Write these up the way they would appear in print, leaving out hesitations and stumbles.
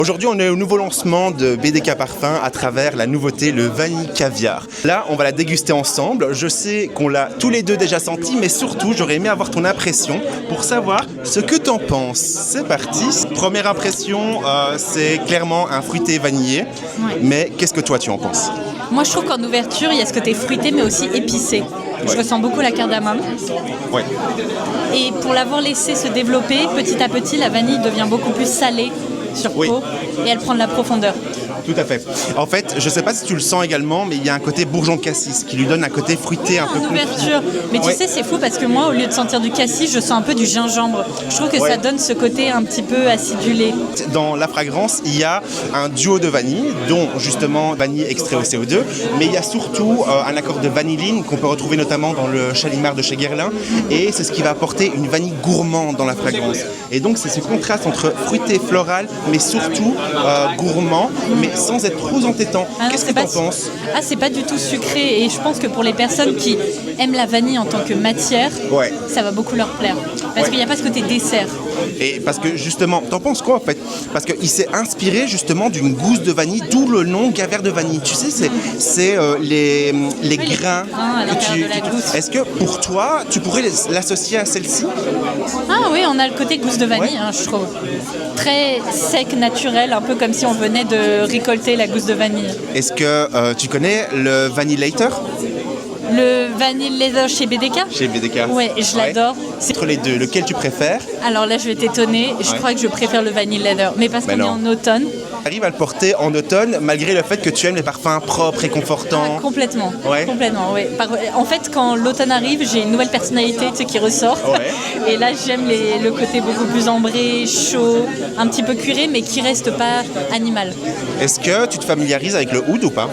Aujourd'hui, on est au nouveau lancement de BDK Parfum à travers la nouveauté, le vanille caviar. Là, on va la déguster ensemble. Je sais qu'on l'a tous les deux déjà senti, mais surtout, j'aurais aimé avoir ton impression pour savoir ce que t'en penses. C'est parti. Première impression, c'est clairement un fruité vanillé. Ouais. Mais qu'est-ce que toi, tu en penses? Moi, je trouve qu'en ouverture, il y a ce côté fruité, mais aussi épicé. Je ressens beaucoup la cardamome. Ouais. Et pour l'avoir laissé se développer, petit à petit, la vanille devient beaucoup plus salée sur Oui. peau et elle prend de la profondeur. Tout à fait. En fait, je sais pas si tu le sens également, mais il y a un côté bourgeon de cassis qui lui donne un côté fruité un peu En confit. ouverture. Mais tu Ouais. sais, c'est fou parce que moi, au lieu de sentir du cassis, je sens un peu du gingembre. Je trouve que Ouais. ça donne ce côté un petit peu acidulé. Dans la fragrance, il y a un duo de vanille, dont justement vanille extrait au CO2, mais il y a surtout un accord de vanilline qu'on peut retrouver notamment dans le Chalimard de chez Guerlain, et c'est ce qui va apporter une vanille gourmande dans la fragrance. Et donc c'est ce contraste entre fruité, floral, mais surtout gourmand, mais sans être trop entêtant. Ah non, Qu'est-ce que c'est tu en pas- penses? Ah, c'est pas du tout sucré et je pense que pour les personnes qui aiment la vanille en tant que matière, Ouais. ça va beaucoup leur plaire. Parce Ouais. qu'il n'y a pas ce côté dessert. Et parce que justement, t'en penses quoi en fait? Parce qu'il s'est inspiré justement d'une gousse de vanille, d'où le nom caviar de vanille. Tu sais, c'est les grains grains à que l'intérieur de la gousse. Est-ce que pour toi, tu pourrais l'associer à celle-ci? Ah oui, on a le côté gousse de vanille, Ouais. je trouve. Très sec, naturel, un peu comme si on venait de récolter la gousse de vanille. Est-ce que tu connais le Vanillator Le vanille leather chez BDK. chez BDK? Ouais, je l'adore. C'est- Entre les deux, lequel tu préfères? Alors là, je vais t'étonner. Je Ouais. crois que je préfère le vanille leather. Mais parce Mais qu'on est non. en automne. Arrive à le porter en automne malgré le fait que tu aimes les parfums propres et confortants. Complètement. Ouais. Complètement, ouais. En fait, quand l'automne arrive, j'ai une nouvelle personnalité qui ressort. Ouais. Et là, j'aime le côté beaucoup plus ambré, chaud, un petit peu cuiré, mais qui reste pas animal. Est-ce que tu te familiarises avec le oud ou pas?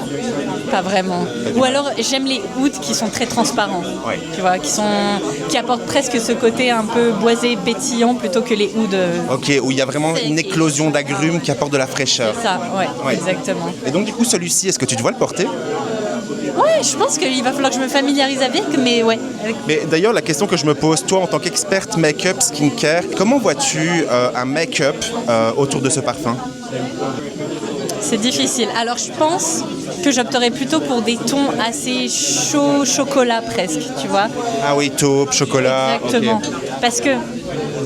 Pas vraiment. Ou alors, j'aime les ouds qui sont très transparents. Ouais. Tu vois, qui apportent presque ce côté un peu boisé, pétillant, plutôt que les ouds. Ok, où il y a vraiment C'est- une éclosion d'agrumes qui apporte de la fraîcheur. Ça, ouais, Ouais. exactement. Et donc du coup celui-ci, est-ce que tu dois le porter? Ouais, je pense qu'il va falloir que je me familiarise avec, mais ouais. Mais d'ailleurs la question que je me pose, toi en tant qu'experte make-up, skincare, comment vois-tu un make-up autour de ce parfum? C'est difficile. Alors je pense que j'opterais plutôt pour des tons assez chauds, chocolat presque, tu vois. Ah oui, taupe, chocolat. Exactement. Ok. Parce que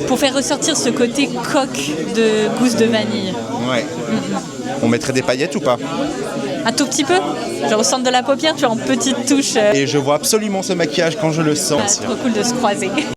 pour faire ressortir ce côté coque de gousse de vanille, Ouais. On mettrait des paillettes ou pas? un tout petit peu, genre au centre de la paupière, tu as en petite touche. Et je vois absolument ce maquillage quand je le sens. Trop cool de se croiser.